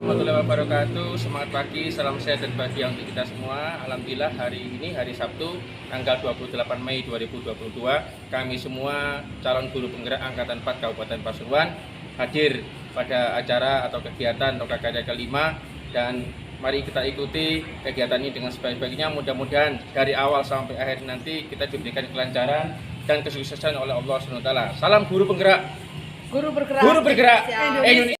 Warahmatullahi wabarakatuh. Semangat pagi, salam sehat dan bahagia untuk kita semua. Alhamdulillah hari ini hari Sabtu tanggal 28 Mei 2022 kami semua calon guru penggerak Angkatan 4 Kabupaten Pasuruan hadir pada acara atau kegiatan Lokakarya kelima, dan mari kita ikuti kegiatan ini dengan sebaik-baiknya. Mudah-mudahan dari awal sampai akhir nanti kita diberikan kelancaran dan kesuksesan oleh Allah SWT. Salam guru penggerak. Guru bergerak. Guru bergerak Indonesia.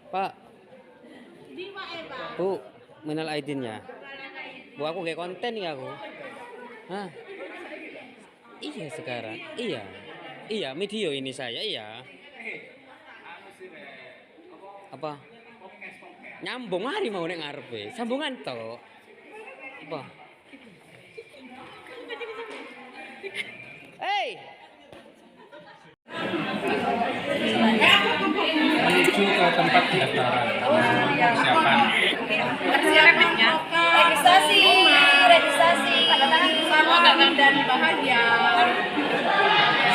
Pak, Bu, minal aidinnya. Bu, aku kayak konten ya aku. Hah? Iya sekarang, iya, iya video ini saya, iya. Apa? Nyambung hari mau nek ngarepe, sambungan toh. Apa? Hey! Menuju ke tempat pendaftaran. Persiapan. Registrasi, selamat dan bahagia.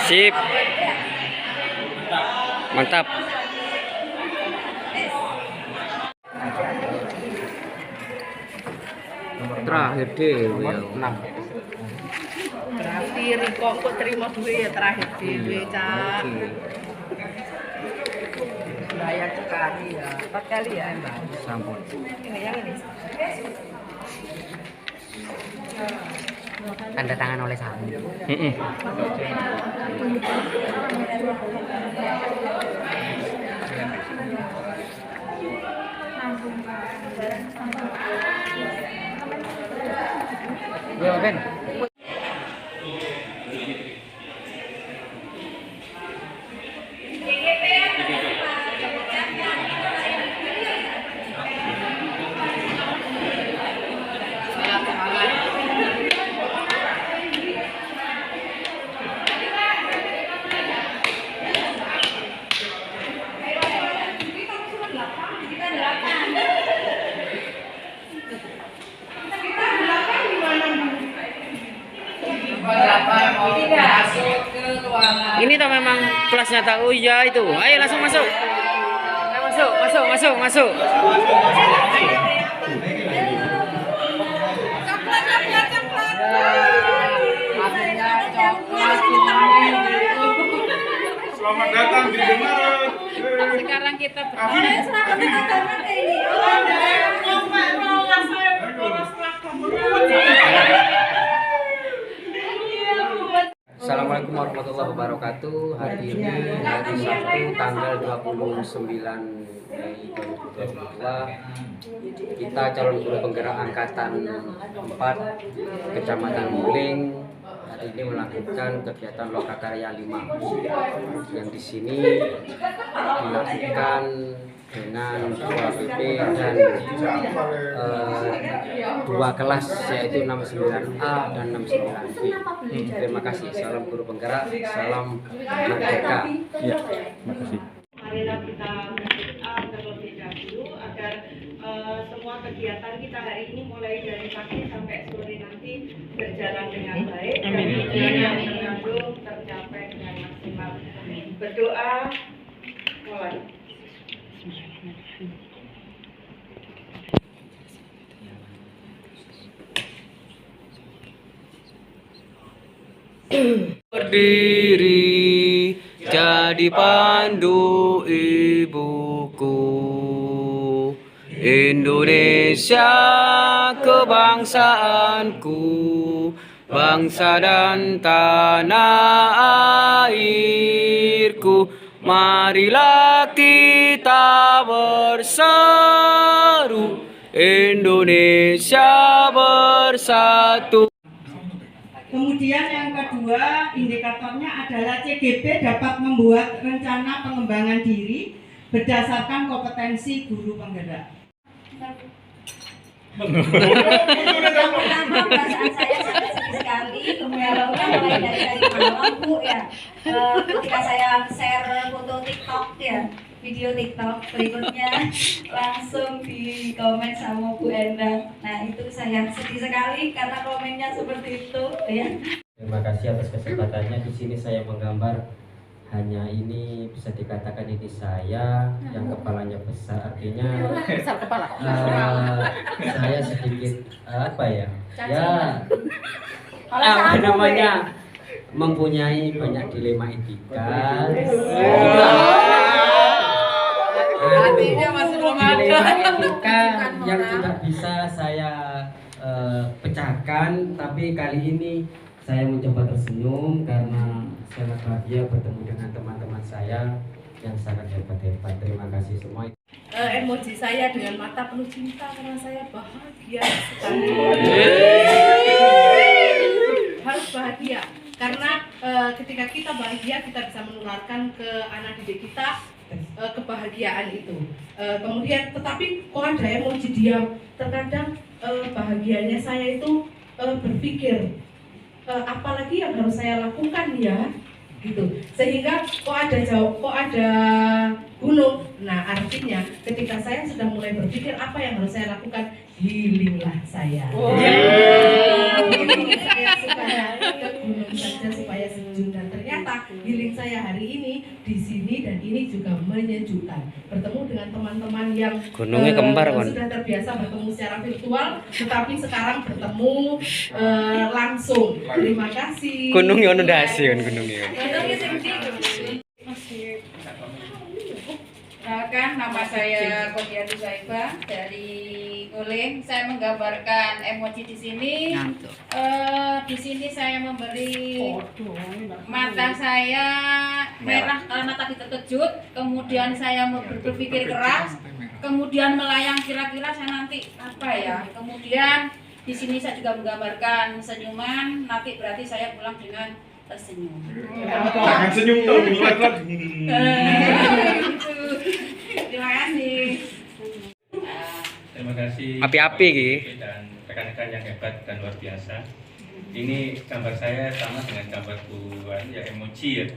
Sip. Mantap. Terakhir deh. Nomor 6. Terakhir kok terima duit ya terakhir dewe, Cak. Bayar sekali ya. 4 kali ya, Mbak. Sampun. Ini yang ini. Tanda tangan oleh Sami. Yo, Ben. Ini tuh memang kelasnya tak. Oh iya itu. Ayo langsung masuk. Ayo masuk. Selamat datang di Jemaat. Sekarang kita Assalamualaikum warahmatullahi wabarakatuh. Hari ini hari Sabtu tanggal 29 Mei 2022. Kita calon guru penggerak Angkatan 4 Kecamatan Muling hari ini melakukan kegiatan Lokakarya 5 yang di sini dilakukan dengan 2 PP dan 2 kelas, yaitu 69A dan 69B. Terima kasih. Salam guru penggerak, salam merdeka. Ya, terima kasih. Marilah kita berdoa terlebih dahulu agar semua kegiatan kita hari ini mulai dari pagi sampai sore nanti berjalan dengan baik dan tujuan yang terkandung tercapai dengan maksimal. Berdoa mulai. Berdiri jadi pandu ibuku, Indonesia kebangsaanku, bangsa dan tanah airku. Marilah kita berseru, Indonesia bersatu. Kemudian yang kedua, indikatornya adalah CGP dapat membuat rencana pengembangan diri berdasarkan kompetensi guru penggerak. Yang pertama perasaan saya sangat sedih sekali, melawnya mulai dari tadi malam Bu ya. Ketika saya share foto TikTok ya, video TikTok berikutnya langsung di komen sama Bu Endang. Nah itu saya sedih sekali karena komennya seperti itu ya. Terima kasih atas kesempatannya. Di sini saya menggambar, hanya ini bisa dikatakan ini saya yang kepalanya besar, artinya Besar kepala. saya sedikit apa ya? Ya, Kalau apa saya namanya? Mempunyai banyak dilema etika. Hatinya masih belum ada. Dilema etika yang tidak bisa saya pecahkan, tapi kali ini saya mencoba tersenyum karena sangat bahagia bertemu dengan teman-teman saya yang sangat hebat-hebat. Terima kasih semua. Emoji saya dengan mata penuh cinta karena saya bahagia sekali. Harus bahagia karena ketika kita bahagia kita bisa menularkan ke anak didik kita kebahagiaan itu. Kemudian tetapi kok ada emoji diam. Terkadang bahagianya saya itu berpikir apalagi yang harus saya lakukan ya gitu, sehingga kok ada gunung. Nah artinya ketika saya sudah mulai berpikir apa yang harus saya lakukan, healinglah saya. Healing saya supaya ke gunung saja supaya sejuk, dan ternyata healing saya hari ini di sini dan ini juga menyejukkan. Bertemu dengan teman-teman yang Gunungnya kembar, kan? sudah terbiasa bertemu secara virtual, tetapi sekarang bertemu langsung. Terima kasih. Gunungnya ono ndase kan gunungnya. Kenalkan, nama saya Kodiati Saibah dari Guling. Saya menggambarkan emoji di sini. Di sini saya memberi mata saya merah karena tadi terkejut. Kemudian saya berpikir keras. Kemudian melayang kira-kira saya nanti apa ya. Kemudian di sini saya juga menggambarkan senyuman. Nanti berarti saya pulang dengan tersenyum. Jangan senyum dong, Terima kasih. Terima kasih Api-api, Ki. dan rekan-rekan yang hebat dan luar biasa. Ini gambar saya sama dengan gambar buan ya, emoji ya.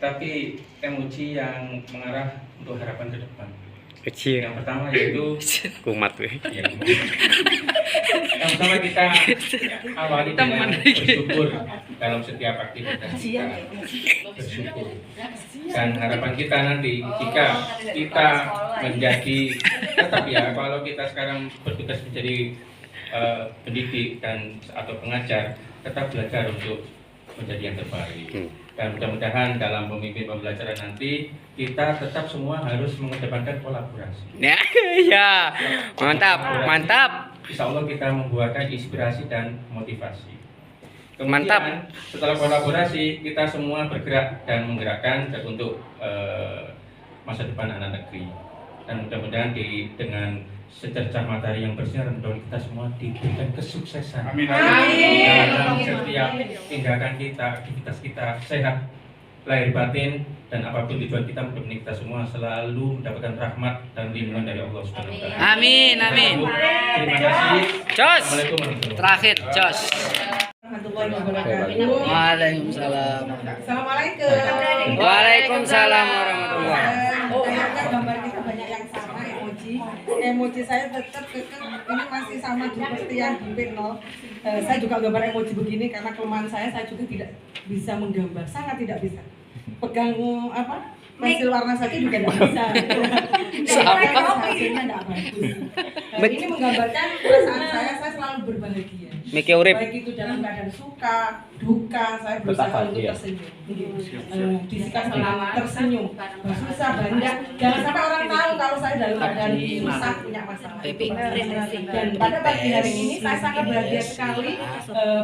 Tapi emoji yang mengarah untuk harapan ke depan. Kecil. Yang pertama yaitu Kumat weh. ya, yang pertama kita awali dengan bersyukur dalam setiap aktivitas kita. Bersyukur. Dan harapan kita nanti jika kita menjadi, tetap ya, kalau kita sekarang bertugas menjadi pendidik dan atau pengajar, tetap belajar untuk menjadi yang terbaik. Dan mudah-mudahan dalam pemimpin pembelajaran nanti kita tetap semua harus mengedepankan kolaborasi. Ya, ya. Mantap, mantap. Insya Allah kita membuahkan inspirasi dan motivasi. Mantap. Setelah kolaborasi, kita semua bergerak dan menggerakkan untuk masa depan anak negeri. Dan mudah-mudahan dengan secercah matahari yang bersinar, mudah kita semua diberikan kesuksesan. Amin. Dalam setiap tindakan kita, aktivitas kita sehat, lahir batin, dan apapun tujuan kita, mudah-mudahan kita semua selalu mendapatkan rahmat dan lindungan dari Allah Subhanahu wa Ta'ala. Amin, amin. Terima kasih. Jos. Assalamualaikum warahmatullahi Terakhir, Jos. Warahmatullahi wabarakatuh. Waalaikumsalam. Assalamualaikum. Waalaikumsalam warahmatullahi. Ternyata gambar kita banyak yang sama emoji. Emoji saya tetap ini masih sama seperti yang di nol. Saya juga gambar emoji begini karena kelemahan saya juga tidak bisa menggambar, sangat tidak bisa. Pegang apa? Pensil warna saja juga tidak bisa. Hasilnya tidak bagus. Ini menggambarkan perasaan saya selalu berbahagia. Miki urip. Baik itu dalam keadaan suka, duka, saya berusaha untuk tersenyum. Disikat dengan tersenyum. Susah banyak. Jangan sampai orang tahu kalau saya dalam keadaan susah punya masalah. Dan pada pagi hari ini saya sangat bahagia sekali.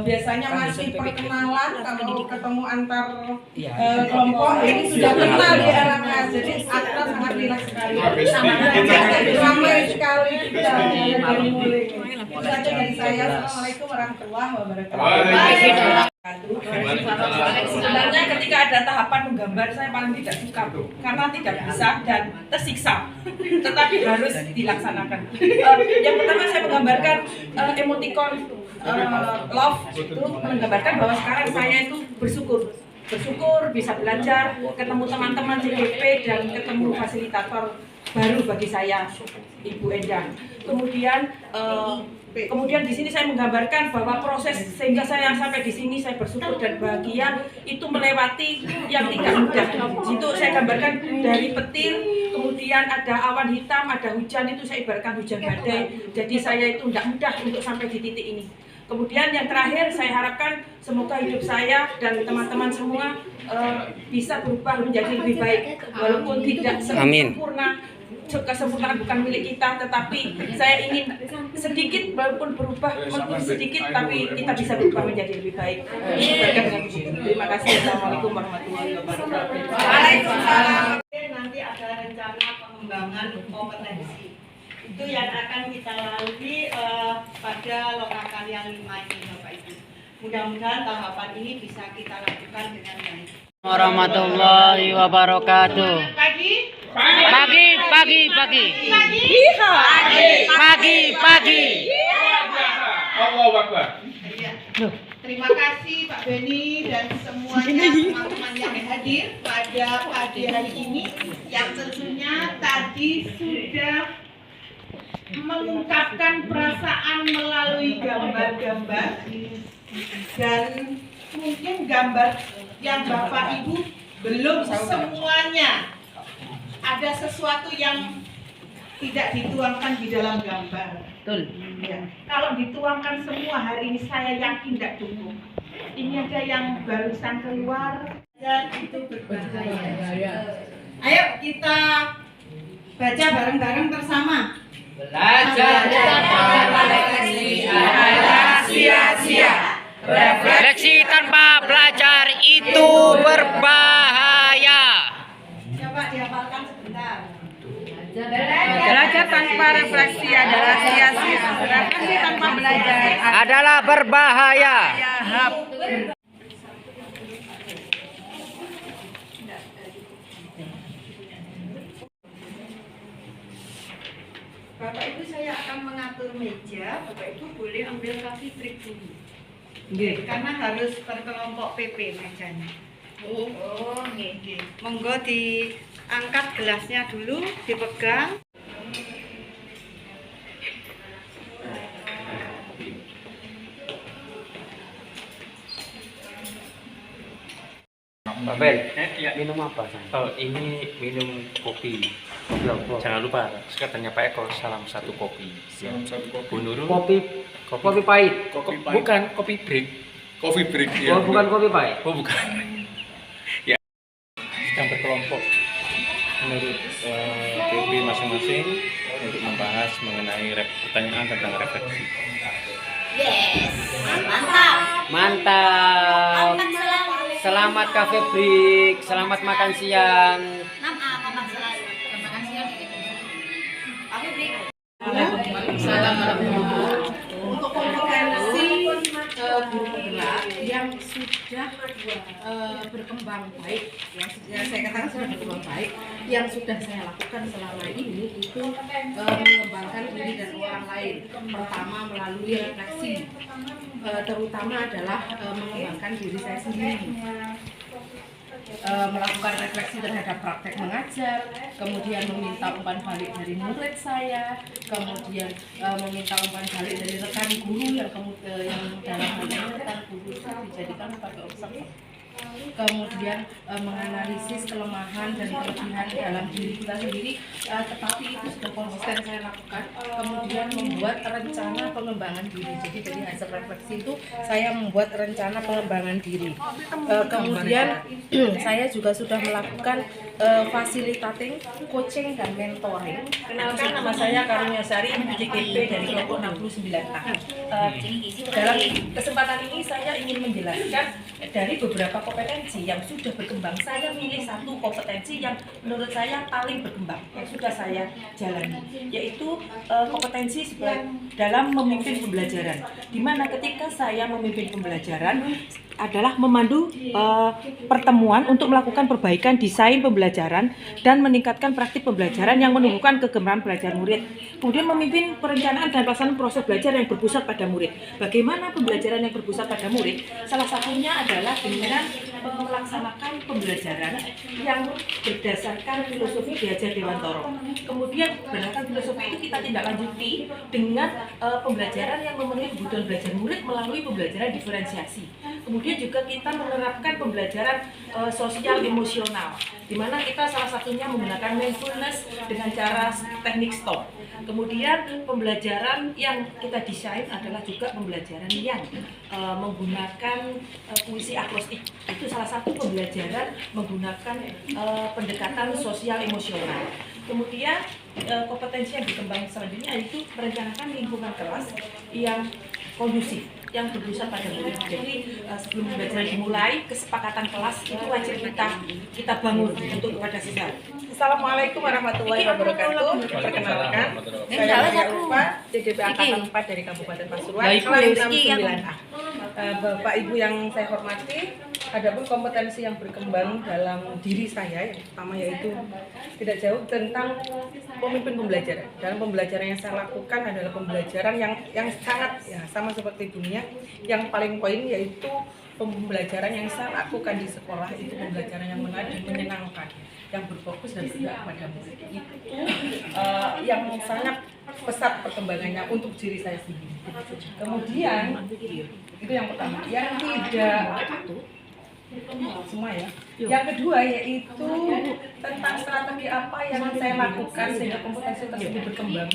Biasanya masih perkenalan kalau ketemu antar kelompok ini sudah kenal di anaknya. Jadi akrab sangat rileks sekali. Ramai sekali kita dari mulai. Itu saja dari saya. Assalamualaikum warahmatullahi wabarakatuh. Sebenarnya ketika ada tahapan menggambar saya paling tidak suka karena tidak bisa dan tersiksa, tetapi harus dilaksanakan. Yang pertama saya menggambarkan emoticon love, itu menggambarkan bahwa sekarang saya itu bersyukur bisa belajar, ketemu teman-teman CGP dan ketemu fasilitator baru bagi saya, Ibu Endang. Kemudian di sini saya menggambarkan bahwa proses sehingga saya sampai di sini saya bersyukur dan bahagia itu melewati yang tidak mudah. Itu saya gambarkan dari petir, kemudian ada awan hitam, ada hujan, itu saya ibaratkan hujan badai. Jadi saya itu tidak mudah untuk sampai di titik ini. Kemudian yang terakhir saya harapkan semoga hidup saya dan teman-teman semua bisa berubah menjadi lebih baik walaupun tidak sempurna. Kesempurnaan bukan milik kita, tetapi saya ingin sedikit walaupun berubah sedikit, tapi kita bisa berubah menjadi lebih baik. Terima kasih. Assalamualaikum warahmatullahi wabarakatuh. Waalaikumsalam. Nanti ada rencana pengembangan kompetensi. Itu yang akan kita lalui pada lokakarya 5 ini, Bapak Ibu. Mudah-mudahan tahapan ini bisa kita lakukan dengan baik. Warahmatullahi wabarakatuh. Pagi. Allahu Akbar. Terima kasih Pak Beni dan semuanya teman-teman yang hadir pada pagi hari ini, yang tentunya tadi sudah mengungkapkan perasaan melalui gambar-gambar, dan mungkin gambar yang Bapak Ibu belum semuanya ada sesuatu yang tidak dituangkan di dalam gambar. Betul. Ya. Kalau dituangkan semua hari ini saya yakin tidak cukup. Ini ada yang barusan keluar dan itu berbahaya. Ayo kita baca bareng-bareng bersama. Belajar tanpa refleksi adalah sia-sia. Refleksi tanpa belajar itu berbahaya. Coba dihafalkan sebentar. Belajar tanpa refleksi adalah sia-sia. Refleksi tanpa belajar Adalah berbahaya. Bapak Ibu, saya akan mengatur meja. Bapak Ibu boleh ambil coffee break dulu. Karena harus berkelompok PP mejanya. Oh, nggih. Monggo diangkat gelasnya dulu, dipegang. Pak Ben, minum apa? Ini minum kopi. Jangan lupa katanya Pak Eko, salam satu kopi. Bu Nurul. Kopi pahit. Bukan kopi break. Coffee break ya. Oh, bukan kopi pahit. Oh bukan. Ya. Sedang berkelompok menurut PP masing-masing untuk membahas mengenai pertanyaan tentang refleksi. Yes, mantap. Mantap. Selamat cafe break, selamat makan siang. Untuk kompetensi guru penggerak yang sudah berkembang baik, yang saya katakan sudah berkembang baik, yang sudah saya lakukan selama ini itu mengembangkan diri dan orang lain. Pertama melalui refleksi, terutama adalah mengembangkan diri saya sendiri. Melakukan refleksi terhadap praktek mengajar, kemudian meminta umpan balik dari murid saya, kemudian meminta umpan balik dari rekan guru yang dalam hal ini rekan guru itu dijadikan sebagai observer. kemudian menganalisis kelemahan dan kelebihan dalam diri kita sendiri, tetapi itu sudah konsisten saya lakukan. Kemudian membuat rencana pengembangan diri. Jadi dari hasil refleksi itu saya membuat rencana pengembangan diri. Kemudian saya juga sudah melakukan facilitating, coaching dan mentoring. Kenalkan, nama saya Karunia Sari, JKP dari kelompok 69A. Dalam kesempatan ini saya ingin menjelaskan dari beberapa kompetensi yang sudah berkembang. Saya milih satu kompetensi yang menurut saya paling berkembang yang sudah saya jalani, yaitu kompetensi dalam memimpin pembelajaran. Di mana ketika saya memimpin pembelajaran adalah memandu pertemuan untuk melakukan perbaikan desain pembelajaran dan meningkatkan praktik pembelajaran yang menumbuhkan kegemaran belajar murid. Kemudian memimpin perencanaan dan pelaksanaan proses belajar yang berpusat pada murid. Bagaimana pembelajaran yang berpusat pada murid? Salah satunya adalah dengan melaksanakan pembelajaran yang berdasarkan filosofi Ki Hajar Dewantara. Kemudian berdasarkan filosofi itu kita tindak lanjuti dengan pembelajaran yang memenuhi kebutuhan belajar murid melalui pembelajaran diferensiasi. Kemudian juga kita menerapkan pembelajaran sosial emosional, di mana kita salah satunya menggunakan mindfulness dengan cara teknik stop. Kemudian pembelajaran yang kita desain adalah juga pembelajaran yang menggunakan puisi akrostik. Itu salah satu pembelajaran menggunakan pendekatan sosial emosional. Kemudian kompetensi yang berkembang selanjutnya yaitu merencanakan lingkungan kelas yang kondusif, yang berpusat pada murid. Jadi sebelum belajar dimulai, kesepakatan kelas itu wajib kita bangun untuk kepada siswa. Assalamualaikum warahmatullahi wabarakatuh. Perkenalkan, saya Maria Rupa, JKP Angkatan 4 dari Kabupaten Pasuruan, kelas 69A. Bapak Ibu yang saya hormati, adapun kompetensi yang berkembang dalam diri saya, yang pertama yaitu tidak jauh tentang pemimpin pembelajaran. Dalam pembelajaran yang saya lakukan adalah pembelajaran yang sangat ya sama seperti dunia. Yang paling poin yaitu pembelajaran yang saya lakukan di sekolah itu pembelajaran yang menarik dan menyenangkan, yang berfokus dan bergerak pada murid. Itu yang sangat pesat perkembangannya untuk diri saya sendiri. Kemudian itu yang pertama. Yang tidak semua ya. Yang kedua yaitu tentang strategi apa yang saya lakukan sehingga kompetensi tersebut berkembang.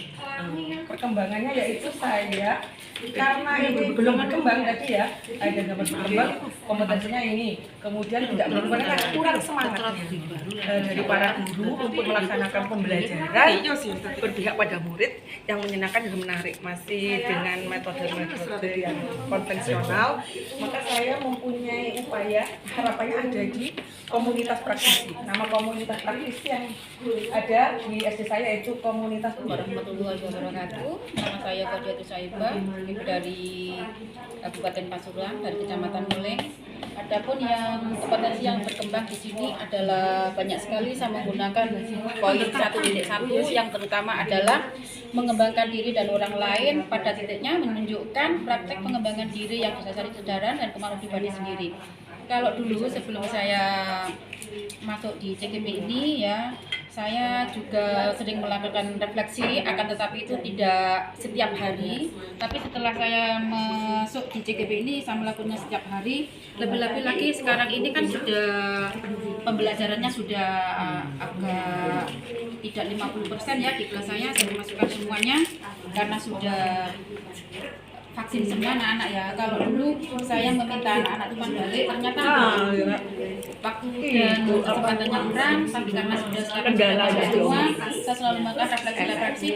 Perkembangannya yaitu saya karena ini belum berkembang tadi ya, ada gambar berkembang kompetensinya ini, kemudian tidak berkembang kurang semangatnya dari para guru untuk melaksanakan pembelajaran berpihak pada murid yang menyenangkan dan menarik, masih dengan metode yang konvensional. Maka saya mempunyai upaya, harapannya ada di komunitas praktisi. Nama komunitas praktisi yang ada di SD saya yaitu komunitas Warahmatullahi wabarakatuh. Nama saya Kodiatus Saibah, ibu dari Kabupaten Pasuruan, dari Kecamatan Muleng. Adapun yang kompetensi yang berkembang di sini adalah banyak sekali. Saya menggunakan poin 1.1 yang terutama adalah mengembangkan diri dan orang lain, pada titiknya menunjukkan praktek pengembangan diri yang berdasarkan kesadaran dan kemampuan pribadi sendiri. Kalau dulu sebelum saya masuk di JKP ini ya, saya juga sering melakukan refleksi, akan tetapi itu tidak setiap hari. Tapi setelah saya masuk di JKP ini, saya melakukannya setiap hari. Lebih-lebih lagi sekarang ini kan sudah pembelajarannya sudah agak tidak 50% ya di kelas saya memasukkan semuanya karena sudah vaksin semua anak-anak ya. Kalau dulu saya meminta anak-anak teman balik, ternyata waktu dan kesempatannya kurang, tapi karena sudah sekarang semua, saya selalu melakukan refleksi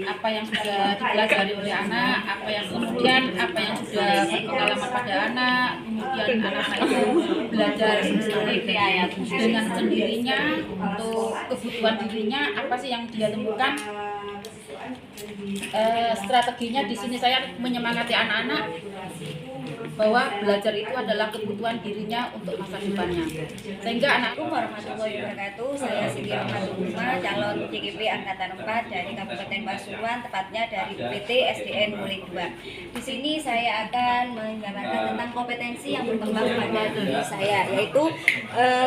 apa yang sudah dipelajari oleh anak, apa yang kemudian apa yang sudah berpengalaman pada anak, kemudian anak-anak itu belajar dengan sendirinya untuk kebutuhan dirinya, apa sih yang dia temukan. Strateginya di sini saya menyemangati anak-anak bahwa belajar itu adalah kebutuhan dirinya untuk masa depannya. Sehingga Assalamualaikum warahmatullahi wabarakatuh. Saya Siti Rohmanuma, calon JKP Angkatan 4 dari Kabupaten Pasuruan, tepatnya dari UPT SDN Muleng 2. Di sini saya akan menggambarkan tentang kompetensi yang berkembang pada diri saya, yaitu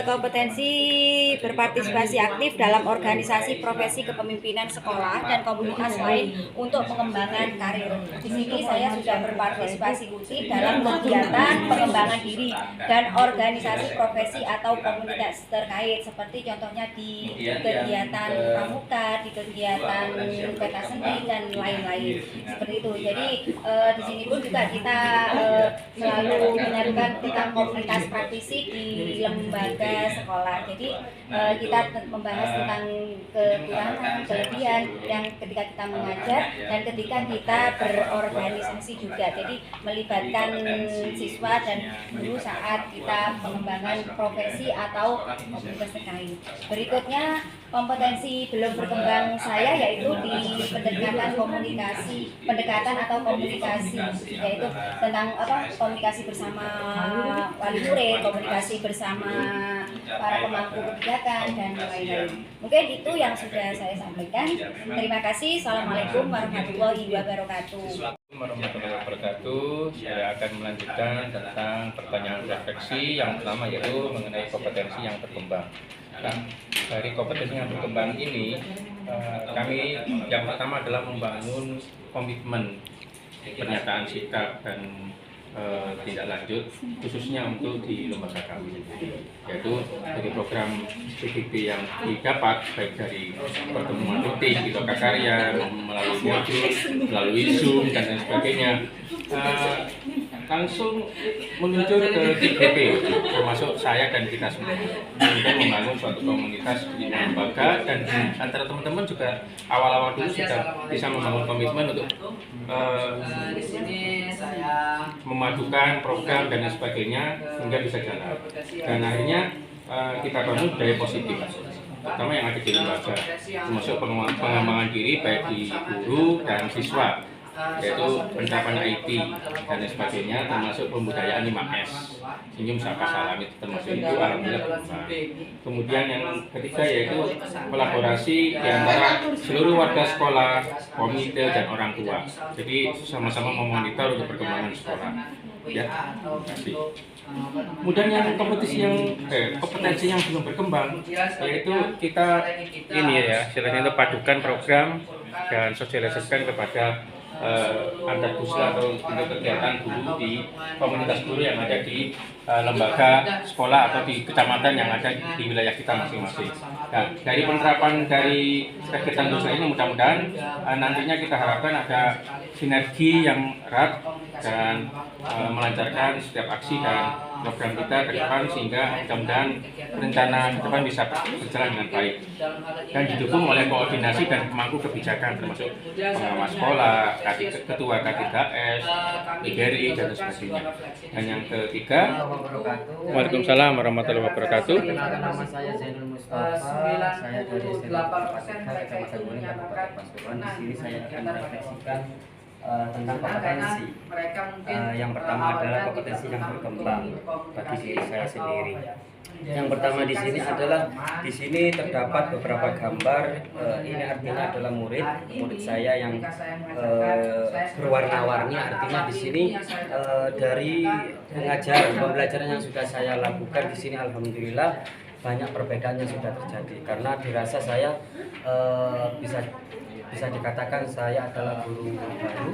kompetensi berpartisipasi aktif dalam organisasi profesi kepemimpinan sekolah dan komunitas lain untuk pengembangan karir. Di sini saya sudah berpartisipasi aktif dalam kegiatan pengembangan diri dan organisasi profesi atau komunitas terkait, seperti contohnya di kegiatan pramuka, di kegiatan pentas seni dan lain-lain seperti itu. Jadi di sini pun juga kita selalu menyarankan tentang komunitas praktisi di lembaga sekolah. Jadi kita membahas tentang kekurangan, kelebihan yang ketika kita mengajar dan ketika kita berorganisasi juga. Jadi melibatkan siswa dan guru saat kita pengembangan profesi atau komunitas terkait. Berikutnya, kompetensi belum berkembang saya yaitu di pendekatan atau komunikasi, yaitu tentang komunikasi bersama wali murid, komunikasi bersama para pemangku kebijakan dan lain-lain. Mungkin itu yang sudah saya sampaikan. Terima kasih. Assalamualaikum warahmatullahi wabarakatuh. Warahmatullahi wabarakatuh. Saya akan melanjutkan tentang pertanyaan refleksi yang pertama, yaitu mengenai kompetensi yang berkembang. Nah, dari kompetensi yang berkembang ini, kami yang pertama adalah membangun komitmen, pernyataan sikap dan tindak lanjut khususnya untuk di lembaga kami, yaitu dari program PDB yang didapat baik dari pertemuan rutin di Lokakarya, melalui modul, melalui Zoom dan lain sebagainya, langsung meluncur ke TPP, termasuk saya dan kita semua, untuk membangun suatu komunitas di lembaga, dan antara teman-teman juga awal-awal dulu sudah bisa membangun komitmen untuk memadukan program dan sebagainya hingga bisa jalan. Dan akhirnya kita bangun budaya positif, terutama yang ada di lembaga, termasuk pengembangan diri baik di guru dan siswa, yaitu penerapan IT dan sebagainya, termasuk pembudayaan 5S, senyum sapa salam, itu termasuk itu alhamdulillah berkembang. Kemudian yang ketiga yaitu kolaborasi di antara seluruh warga sekolah, komite dan orang tua. Jadi sama-sama memonitor untuk perkembangan sekolah. Ya, terima kasih. Kemudian yang kompetensi yang belum berkembang, yaitu kita ini ya, istilahnya itu padukan program dan sosialisasikan kepada antar pusla atau untuk kegiatan guru di komunitas guru yang ada di lembaga sekolah atau di kecamatan yang ada di wilayah kita masing-masing. Nah, dari penerapan dari kegiatan pusla ini mudah-mudahan nantinya kita harapkan ada sinergi yang erat dan melancarkan setiap aksi dan program kita ke depan, sehingga mudah-mudahan rencana ke depan bisa berjalan dengan baik dan didukung oleh koordinasi dan pemangku kebijakan, termasuk pengawas sekolah, ketua K3S, IGRI dan sebagainya. Dan yang ketiga, Waalaikumsalam warahmatullahi wabarakatuh. Perkenalkan, nama saya Zainul Mustafa, saya dari SMP 4 Kecamatan Guling, Kabupaten Pasuruan. Di sini saya akan merefleksikan tentang kompetensi. Yang pertama adalah kompetensi yang berkembang bagi diri saya sendiri. Yang pertama di sini adalah terdapat beberapa gambar. Ini artinya adalah murid saya yang berwarna-warni. Artinya di sini dari pembelajaran yang sudah saya lakukan di sini, alhamdulillah banyak perbedaan yang sudah terjadi, karena dirasa saya bisa dikatakan saya adalah guru baru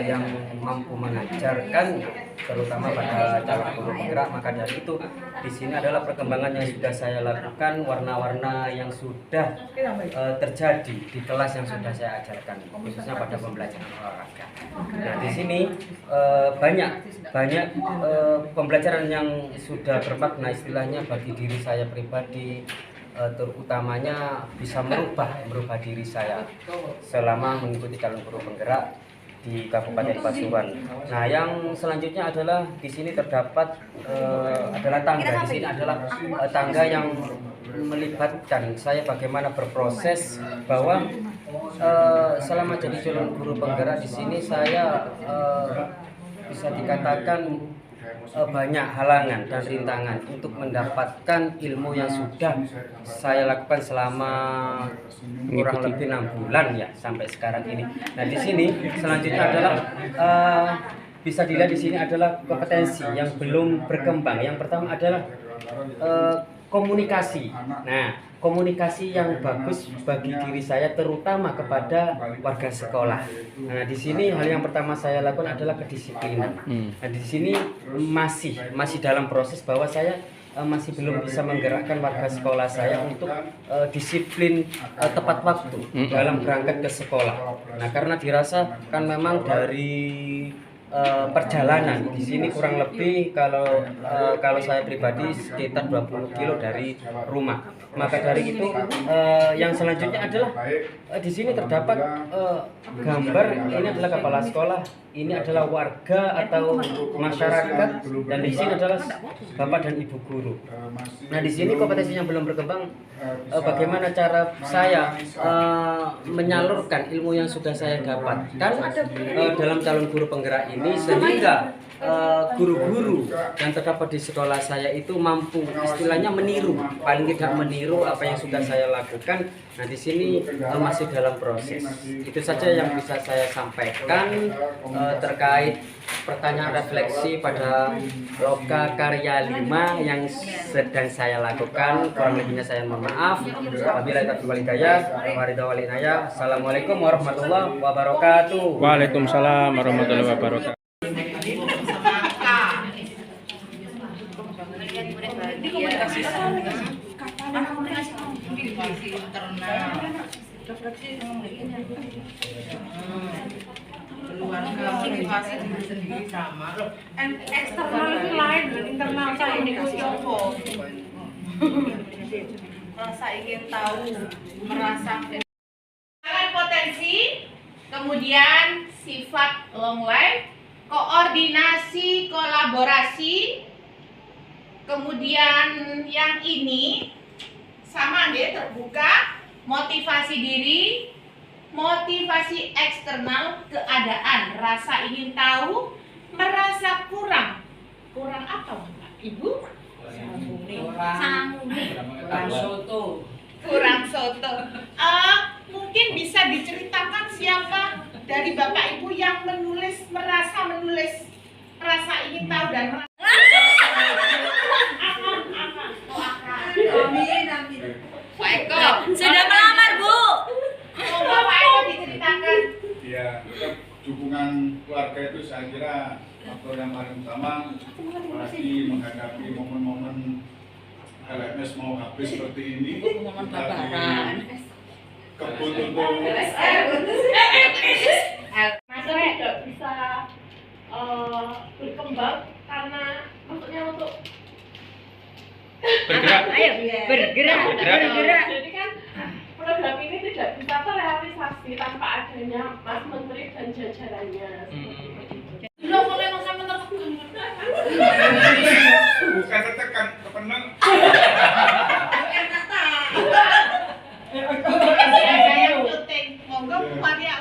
yang mampu mengajarkan, terutama pada calon guru penggerak. Maka dari itu di sini adalah perkembangan yang sudah saya lakukan, warna-warna yang sudah terjadi di kelas yang sudah saya ajarkan, khususnya pada pembelajaran olahraga. Nah, di sini banyak pembelajaran yang sudah bermakna, istilahnya bagi diri saya pribadi, terutamanya bisa merubah diri saya selama mengikuti calon guru penggerak di Kabupaten Pasuruan. Nah, yang selanjutnya adalah di sini terdapat adalah tangga. Di sini adalah tangga yang melibatkan saya bagaimana berproses, bahwa selama jadi calon guru penggerak di sini saya bisa dikatakan banyak halangan dan rintangan untuk mendapatkan ilmu yang sudah saya lakukan selama kurang lebih 6 bulan ya sampai sekarang ini. Nah, di sini selanjutnya adalah bisa dilihat di sini adalah kompetensi yang belum berkembang. Yang pertama adalah komunikasi. Nah, komunikasi yang bagus bagi diri saya, terutama kepada warga sekolah. Nah, di sini hal yang pertama saya lakukan adalah kedisiplinan. Nah, di sini masih dalam proses bahwa saya masih belum bisa menggerakkan warga sekolah saya untuk disiplin tepat waktu dalam berangkat ke sekolah. Nah, karena dirasa kan memang dari perjalanan di sini kurang lebih kalau saya pribadi sekitar 20 kilo dari rumah. Maka dari itu yang selanjutnya adalah di sini terdapat gambar, ini adalah kepala sekolah, ini adalah warga atau masyarakat, dan di sini adalah bapak dan ibu guru. Nah, di sini kompetensinya belum berkembang. Bagaimana cara saya menyalurkan ilmu yang sudah saya dapatkan dalam calon guru penggerak ini, sehingga guru-guru yang terdapat di sekolah saya itu mampu istilahnya meniru, paling tidak meniru apa yang sudah saya lakukan. Nah, di sini masih dalam proses. Itu saja yang bisa saya sampaikan terkait pertanyaan refleksi pada Loka Karya 5 yang sedang saya lakukan. Kurang lebihnya saya mohon maaf. Wabillahi taufiq wal hidayah. Assalamualaikum warahmatullahi wabarakatuh. Waalaikumsalam warahmatullahi wabarakatuh. Motivasi sendiri sama loh. Eksternal itu lain dengan internal saya ini merasa ingin tahu, merasa Potensi, kemudian sifat long life, koordinasi, kolaborasi, kemudian yang ini sama deh, terbuka, motivasi diri, motivasi eksternal, keadaan, rasa ingin tahu, merasa kurang apa Bapak Ibu? Kurang soto. Mungkin bisa diceritakan siapa dari Bapak Ibu yang merasa menulis rasa ingin tahu dan Pak Eko Sudah melamar, Bu. Bapak Eko diceritakan. Ya, dukungan keluarga itu saya kira faktor yang paling utama, apalagi menghadapi momen-momen LMS mau habis seperti ini. Momen lebaran. Kebun untuk Masa tidak bisa berkembang karena maksudnya untuk bergerak. Jadi kan program ini tidak bisa terrealisasi tanpa adanya Mas Menteri dan jajarannya. Lo mulai masa menertekan. bukan tertekan, kepenang. Saya syuting. Monggo Bu Maria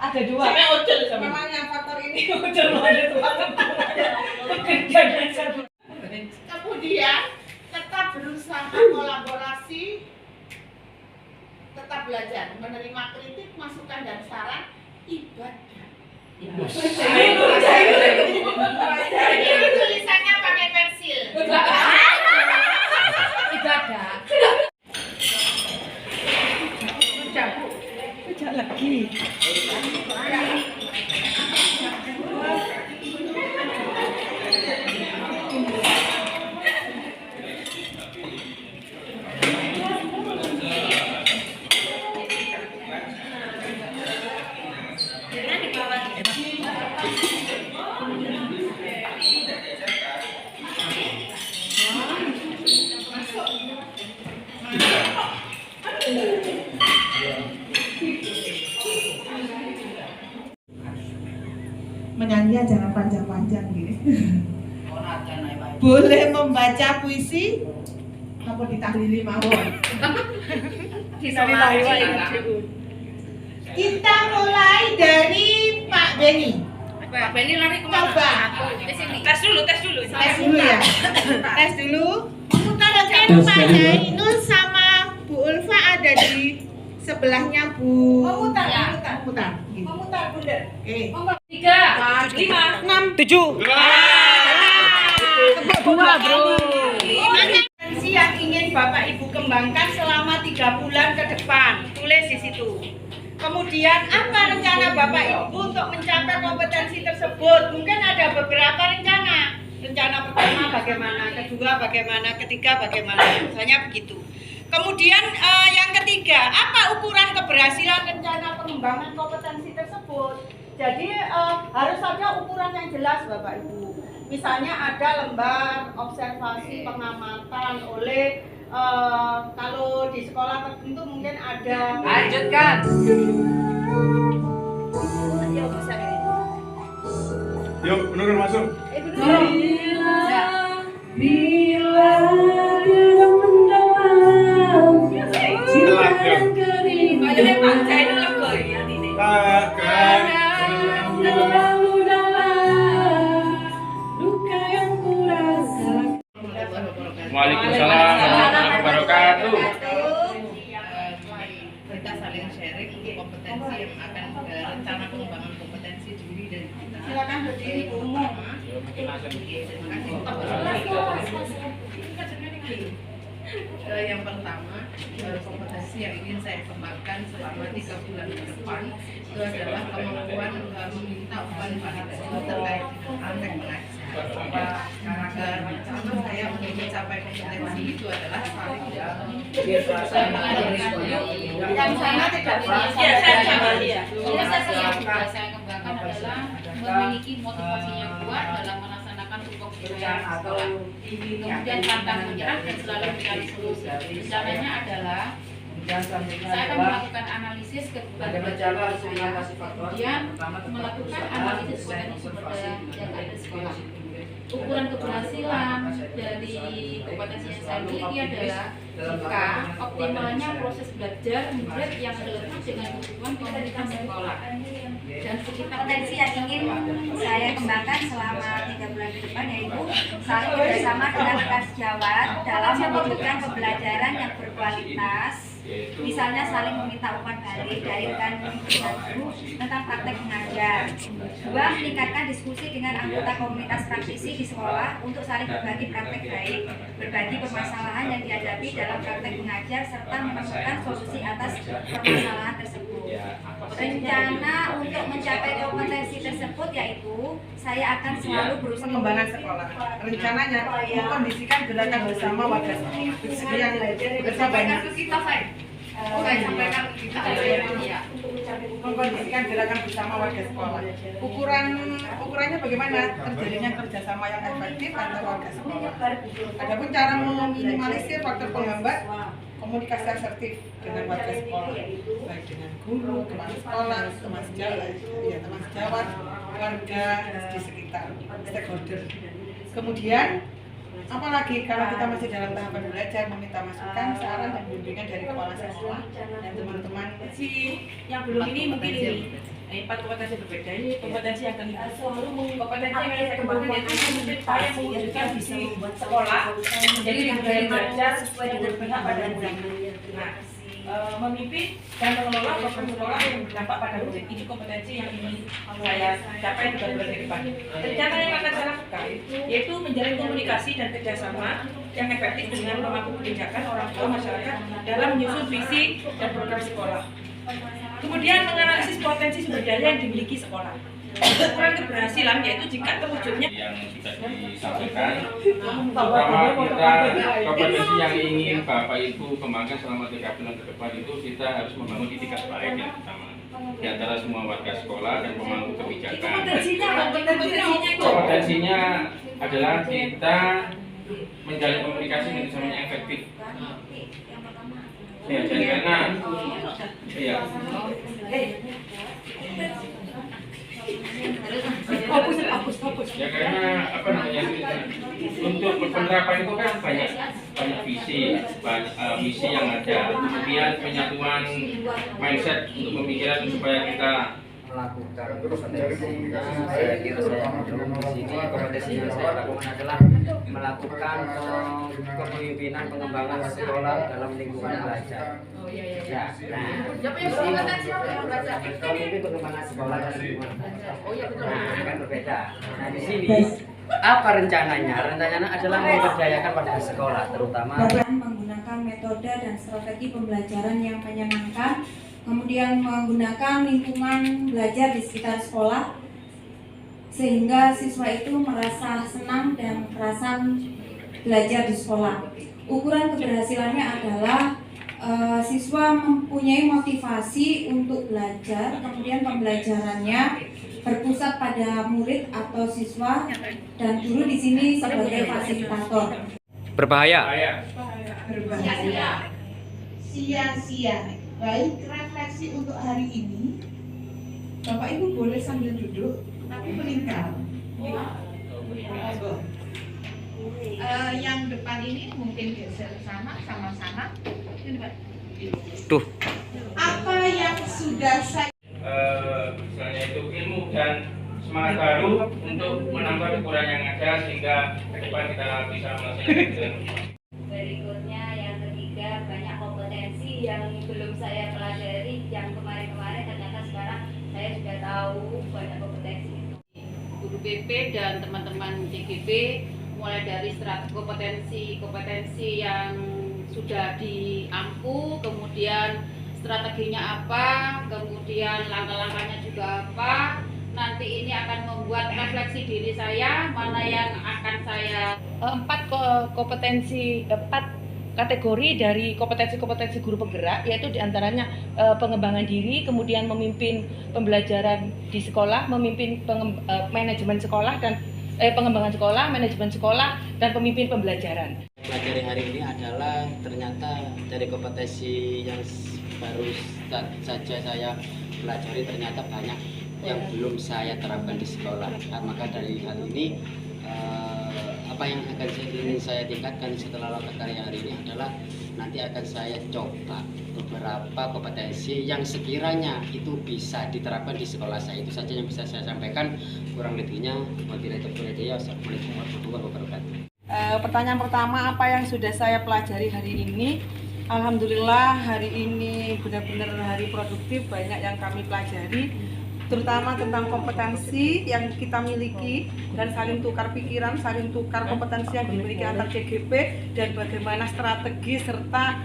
Ada dua. Memangnya faktor ini ojol Kemudian tetap berusaha kolaborasi, tetap belajar, menerima kritik, masukan dan saran, ibadah. Tulisannya pakai pensil. Ibadah. Menyanyi jangan panjang-panjang gitu. Boleh membaca puisi apa ditahlili mawon. Kita mulai dari Pak Beni. Pak Beni lari kemana? Coba. Tes dulu. Tes dulu ya. Tes dulu. Mungkin Pak Jainul sama Bu Ulfa ada di sebelahnya Bu. Memutar. Memutar, Bunda. Oke. 3, 5, 6, 7. Dua, Bro. Potensi yang ingin Bapak Ibu kembangkan selama 3 bulan ke depan. Tulis di situ. Kemudian apa rencana Bapak Ibu untuk mencapai kompetensi tersebut? Mungkin ada beberapa rencana. Rencana pertama bagaimana, kedua bagaimana, ketiga bagaimana, misalnya begitu. Kemudian yang ketiga, apa ukuran keberhasilan rencana pengembangan kompetensi tersebut? Jadi harus ada ukuran yang jelas Bapak Ibu. Misalnya ada lembar observasi pengamatan oleh kalau di sekolah tertentu mungkin ada. Lanjutkan. Yuk, menurun masuk. Bila dia mendalam Telat, yuk. Takkan terlalu dalam luka yang kurasakan. Waalaikumsalam warahmatullahi wabarakatuh. Kita saling sharing untuk kompetensi yang akan rencana pengembangan kompetensi diri dan kita. Silakan berdiri umum. Yang pertama, kompetensi yang ingin saya kembangkan selama 3 bulan ke depan itu adalah kemampuan meminta umpan balik terkait dengan praktek mengajar. Karena saya untuk mencapai kompetensi itu adalah saling Yang saya tidak saya kembangkan adalah memiliki motivasi yang kuat dalam melaksanakan tupoksi saya di sekolah. Kemudian pantang menyerah dan selalu mencari solusi. Rencananya adalah saya akan melakukan analisis kebutuhan belajar kemudian melakukan analisis potensi sumber daya yang ada di sekolah. Ukuran keberhasilan dari kompetensi yang saya miliki adalah jika optimalnya proses belajar murid yang relevan dengan kebutuhan komunitas sekolah dan sekitar. Potensi yang ingin saya kembangkan selama 3 bulan ke depan yaitu saling bersama dengan rekan sejawat dalam mewujudkan pembelajaran yang berkualitas. Misalnya saling meminta umpan balik dari rekan guru tentang praktek mengajar. 2. Meningkatkan diskusi dengan anggota komunitas praktisi di sekolah untuk saling berbagi praktek baik, berbagi permasalahan yang dihadapi dalam praktek mengajar serta menemukan solusi atas permasalahan tersebut. Rencana untuk mencapai kompetensi tersebut yaitu saya akan selalu berusaha Pengembangan sekolah. Rencananya mengkondisikan gerakan bersama warga sekolah. Yang bersama sampaikan ke kita, saya sampaikan ke kita. mengkondisikan gerakan bersama warga sekolah. Ukurannya bagaimana? Terjadinya kerjasama yang efektif antar warga sekolah. Adapun cara meminimalisir faktor penghambat, komunikasi asertif dengan warga sekolah, baik dengan guru, teman sekolah, teman sejawat, warga di sekitar, stakeholder. Kemudian apalagi kalau kita masih dalam tahapan belajar, meminta masukan, saran dan bimbingan dari kepala sekolah dan teman-teman. Yang belum ini mungkin ini 4 kompetensi berbeda. Ini kompetensi yang akan kompetensi yang saya kembangkan yaitu mungkin saya mewujudkan visi sekolah menjadi budaya belajar sesuai dengan pihak pada murid. Nah, memimpin dan mengelola program sekolah yang berdampak pada murid. Ini kompetensi yang ingin saya capai di bulan ke depan. Rencana yang akan saya lakukan yaitu menjalin komunikasi dan kerjasama yang efektif dengan pemangku kebijakan orang tua masyarakat dalam menyusun visi dan program sekolah. Kemudian menganalisis potensi sumber daya yang dimiliki sekolah. Ukuran keberhasilan yaitu jika terwujudnya yang sudah disampaikan, terutama kita kompetensi yang ingin Bapak Ibu kembangkan selama 3 bulan ke depan itu kita harus membangun itikat baik yang pertama di antara semua warga sekolah dan pemangku kebijakan. Kompetensinya adalah kita menjalin komunikasi dengan semuanya efektif. Ya, jadi karena iya. Ya karena apa namanya untuk penerapan itu kan banyak visi, misi yang ada, kemudian penyatuan mindset untuk pemikiran supaya kita melakukan kompetensi. Saya kira saya di sini kompetensi yang saya lakukan adalah melakukan kepemimpinan pengembangan sekolah dalam lingkungan belajar. Ya, pemimpin pengembangan sekolah dalam lingkungan belajar. Nah, kan berbeda. Nah, di sini apa rencananya? Rencananya adalah memberdayakan warga sekolah, terutama menggunakan menggunakan metode dan strategi pembelajaran yang menyenangkan, kemudian menggunakan lingkungan belajar di sekitar sekolah, sehingga siswa itu merasa senang dan kerasan belajar di sekolah. Ukuran keberhasilannya adalah siswa mempunyai motivasi untuk belajar, kemudian pembelajarannya berpusat pada murid atau siswa, dan guru di sini sebagai fasilitator. Berbahaya. Sia-sia. Sia-sia. Baik, refleksi untuk hari ini. Bapak Ibu boleh sambil duduk, tapi melingkar. Yang depan ini mungkin geser ke sana, sama-sama. Tuh. Apa yang sudah saya misalnya itu ilmu dan semangat baru untuk menambah kekurangan yang ada sehingga ke depan kita bisa melaksanakan. Berikutnya yang ketiga, banyak kompetensi yang belum saya pelajari, yang kemarin-kemarin ternyata sekarang saya sudah tahu banyak kompetensi. Guru BP dan teman-teman CGP mulai dari kompetensi yang sudah diampu, kemudian strateginya apa, kemudian langkah-langkahnya juga apa. Nanti ini akan membuat refleksi diri saya, mana yang akan saya 4 kategori dari kompetensi guru penggerak, yaitu diantaranya pengembangan diri, kemudian memimpin pembelajaran di sekolah, memimpin manajemen sekolah dan pengembangan sekolah, manajemen sekolah, dan pemimpin pembelajaran. Pelajari hari ini adalah ternyata dari kompetensi yang baru saja saya pelajari, ternyata banyak yang belum saya terapkan di sekolah. Maka dari hal ini apa yang akan saya tingkatkan setelah loka karya hari ini adalah nanti akan saya coba beberapa kompetensi yang sekiranya itu bisa diterapkan di sekolah saya. Itu saja yang bisa saya sampaikan, kurang lebihnya Assalamualaikum warahmatullahi wabarakatuh. Pertanyaan pertama, apa yang sudah saya pelajari hari ini? Alhamdulillah hari ini benar-benar hari produktif, banyak yang kami pelajari, terutama tentang kompetensi yang kita miliki dan saling tukar pikiran, saling tukar kompetensi yang dimiliki antar CGP, dan bagaimana strategi serta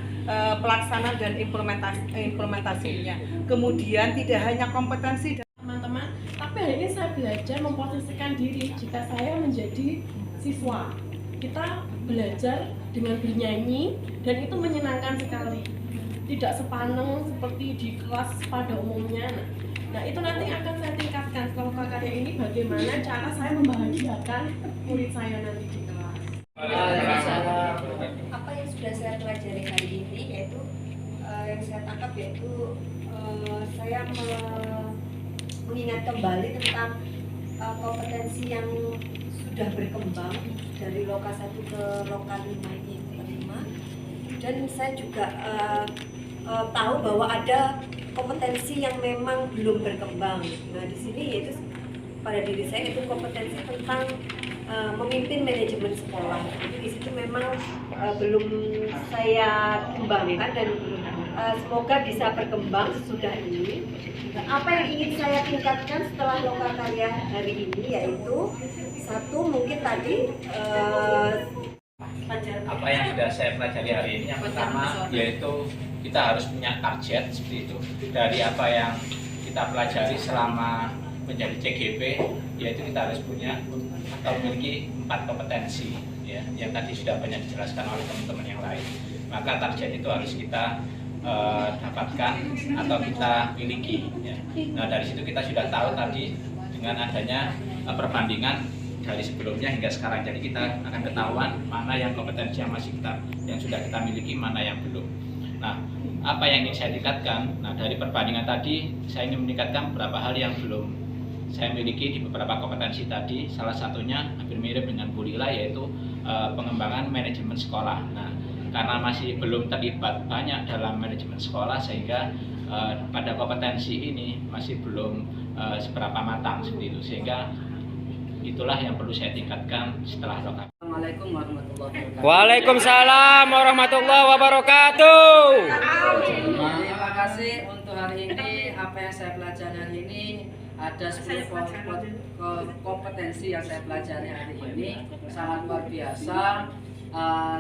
pelaksanaan dan implementasinya. Kemudian tidak hanya kompetensi teman-teman, tapi hari ini saya belajar memposisikan diri jika saya menjadi siswa. Kita belajar dengan bernyanyi dan itu menyenangkan sekali, tidak sepaneng seperti di kelas pada umumnya. Nah itu nanti akan saya tingkatkan setelah karya ini, bagaimana cara saya membahagiakan murid saya nanti di kelas. Apa yang sudah saya pelajari hari ini, yaitu yang saya tangkap yaitu saya mengingat kembali tentang kompetensi yang sudah berkembang dari loka 1 ke loka 5 ini, dan saya juga tahu bahwa ada kompetensi yang memang belum berkembang. Nah di sini yaitu pada diri saya itu kompetensi tentang memimpin manajemen sekolah. Jadi di situ memang belum saya kembangkan dan semoga bisa berkembang sesudah ini. Nah, apa yang ingin saya tingkatkan setelah loka karya hari ini yaitu satu, mungkin tadi Apa yang sudah saya pelajari hari ini, yang pertama yaitu kita harus punya target seperti itu dari apa yang kita pelajari selama menjadi CGP, yaitu kita harus punya atau memiliki 4 kompetensi ya, yang tadi sudah banyak dijelaskan oleh teman-teman yang lain. Maka target itu harus kita dapatkan atau kita miliki ya. Nah dari situ kita sudah tahu tadi dengan adanya perbandingan dari sebelumnya hingga sekarang, jadi kita akan ketahuan mana yang kompetensi yang sudah kita miliki, mana yang belum. Nah, apa yang ingin saya tingkatkan? Nah, dari perbandingan tadi saya ingin meningkatkan beberapa hal yang belum saya miliki di beberapa kompetensi tadi. Salah satunya hampir mirip dengan Bu Lila, yaitu pengembangan manajemen sekolah. Nah, karena masih belum terlibat banyak dalam manajemen sekolah, sehingga pada kompetensi ini masih belum seberapa matang seperti itu, sehingga itulah yang perlu saya tingkatkan setelah loka. Assalamualaikum warahmatullahi wabarakatuh. Waalaikumsalam warahmatullahi wabarakatuh. Terima kasih untuk hari ini. Apa yang saya pelajari hari ini, ada 10 kompetensi yang saya pelajari hari ini, sangat luar biasa.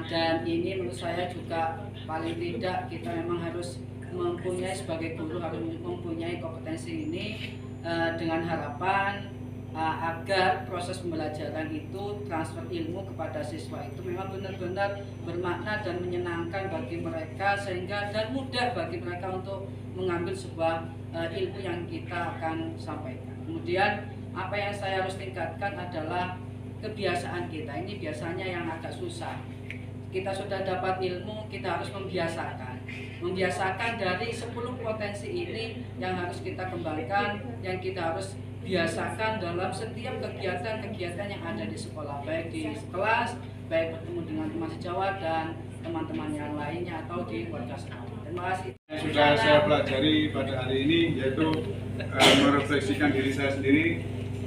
Dan ini menurut saya juga paling tidak kita memang harus mempunyai, sebagai guru harus mempunyai kompetensi ini dengan harapan agar proses pembelajaran itu, transfer ilmu kepada siswa itu memang benar-benar bermakna dan menyenangkan bagi mereka, sehingga dan mudah bagi mereka untuk mengambil sebuah ilmu yang kita akan sampaikan. Kemudian apa yang saya harus tingkatkan adalah kebiasaan kita. Ini biasanya yang agak susah. Kita sudah dapat ilmu, kita harus membiasakan dari 10 potensi ini yang harus kita kembangkan, yang kita harus biasakan dalam setiap kegiatan-kegiatan yang ada di sekolah, baik di kelas, baik bertemu dengan teman sejawat dan teman-teman yang lainnya atau di warga sekolah. Terima kasih. Sudah saya pelajari pada hari ini, yaitu merefleksikan diri saya sendiri.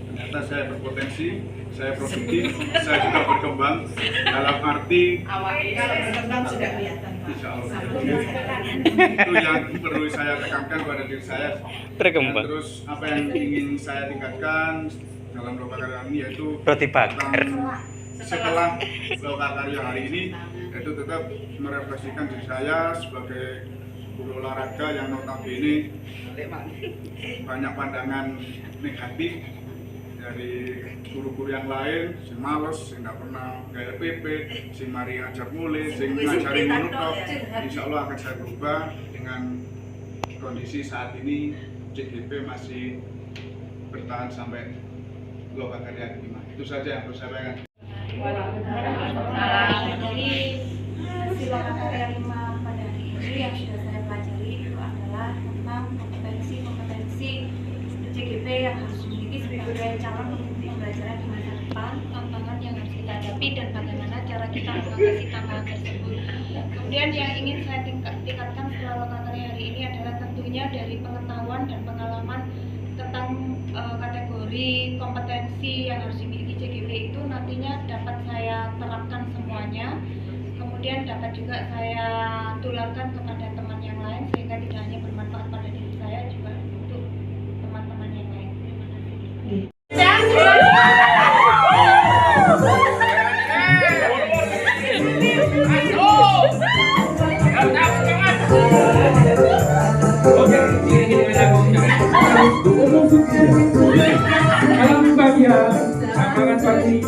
Ternyata saya berpotensi, saya produktif, saya juga berkembang dalam arti Kalau berkembang sudah kelihatan. Insya Allah. Itu yang perlu saya tekankan pada diri saya. Berkembang. Dan terus apa yang ingin saya tingkatkan dalam lokakarya ini yaitu Roti bakar. setelah lokakarya hari ini, yaitu tetap merefleksikan diri saya sebagai guru olahraga yang notabene banyak pandangan negatif dari guru-guru yang lain, sing males, sing tidak pernah gaya PP, sing mari ngajar mulai, sing ngajari monotok. Insya Allah akan saya berubah dengan kondisi saat ini. CGP masih bertahan sampai lokakarya 5. Itu saja yang perlu saya sampaikan. Jadi hasil lokakarya 5 pada hari ini yang sudah saya pelajari itu adalah tentang kompetensi CGP yang harus dimiliki sebagai calon pengikuti pembelajaran di masa depan, tantangan yang harus kita hadapi dan bagaimana cara kita mengatasi tantangan tersebut. Kemudian yang ingin saya tingkatkan setelah lokakarya hari ini adalah tentunya dari pengetahuan dan pengalaman tentang kategori kompetensi yang harus dimiliki CGP itu nantinya dapat saya terapkan semuanya, kemudian dapat juga saya tularkan kepada teman yang lain sehingga tidak hanya bermanfaat pada diri saya, juga untuk teman-teman yang lain. Salam bahagia, semangat pagi,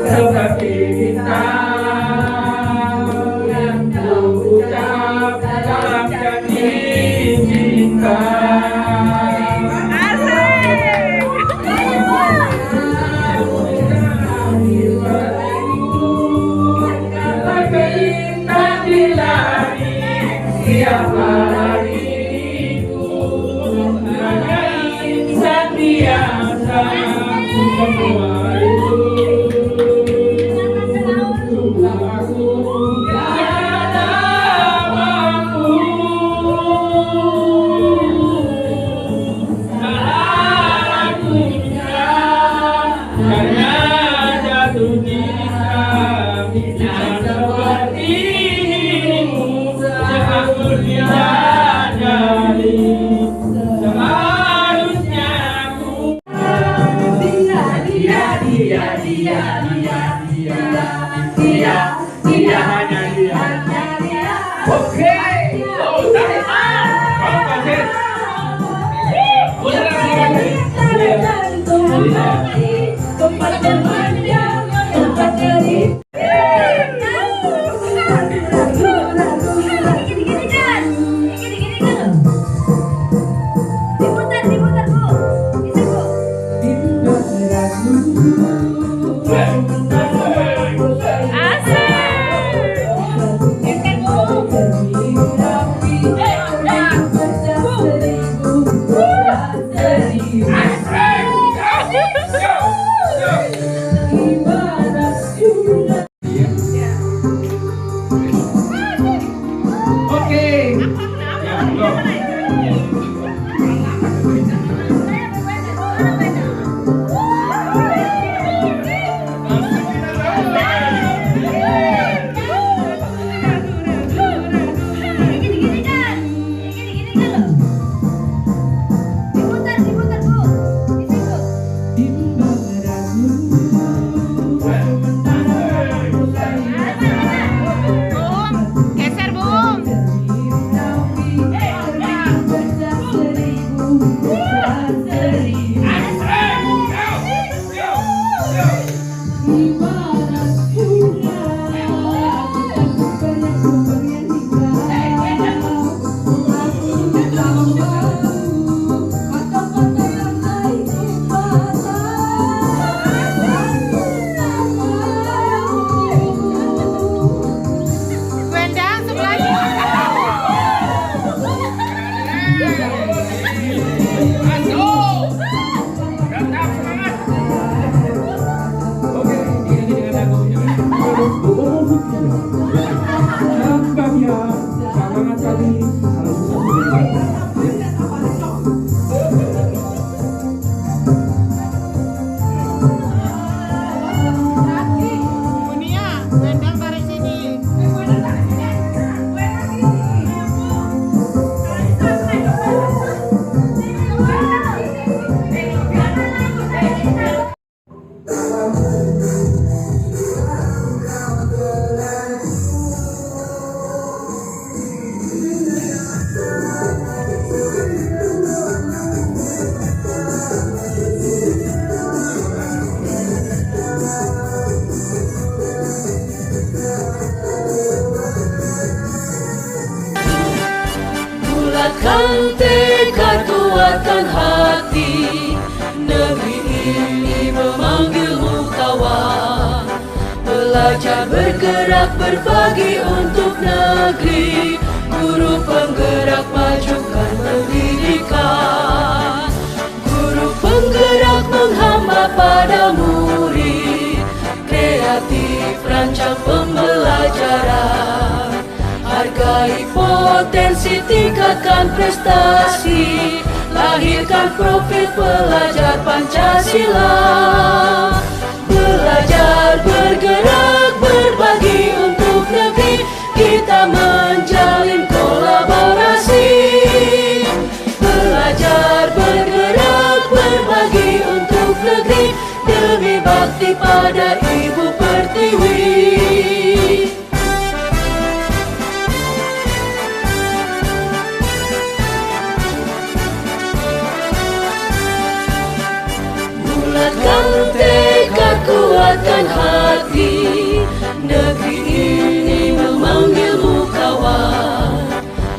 seperti kita yang terucap dalam janji cinta. Siapa hariku hanya insan biasa semua itu aku tiada mampu salah akunya karena jatuh cinta bisa seperti aku diajari seharusnya aku dia hanya dia. Oke, tempat bermanja, tempat cerita. Semangat sekali. Bulatkan tekad, kuatkan hati, negeri ini memanggilmu kawan. Belajar bergerak berbagi untuk negeri, guru penggerak majukan pendidikan. Guru penggerak menghamba pada murid, kreatif rancang pembelajaran. Hargai potensi, tingkatkan prestasi, lahirkan profil pelajar Pancasila. Belajar bergerak berbagi untuk negeri, kita menjalin kolaborasi. Belajar bergerak berbagi untuk negeri, demi bakti pada Ibu Pertiwi. Bulatkan tekad, kuatkan hati, negeri ini memanggilmu kawan.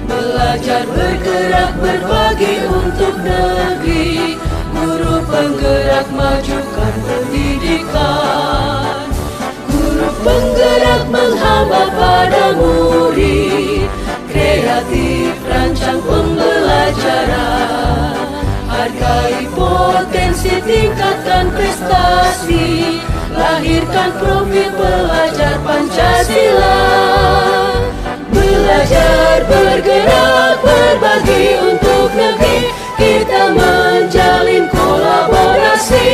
Belajar bergerak berbagi untuk negeri, guru penggerak majukan pendidikan. Guru penggerak menghamba pada murid, kreatif rancang pembelajaran. Hargai potensi, tingkatkan prestasi, lahirkan profil pelajar Pancasila. Belajar bergerak berbagi untuk negeri, kita menjalin kolaborasi.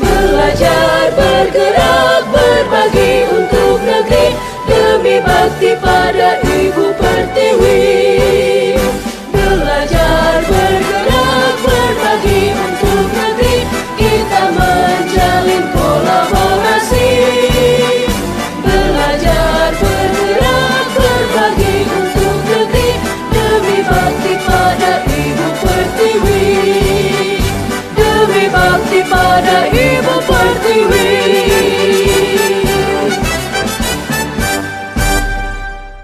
Belajar bergerak berbagi untuk negeri, demi bakti pada Ibu Pertiwi. Belajar bergerak berbagi untuk negeri, kita menjalin kolaborasi. Belajar bergerak berbagi untuk negeri, demi bakti pada Ibu Pertiwi. Demi bakti pada Ibu Pertiwi.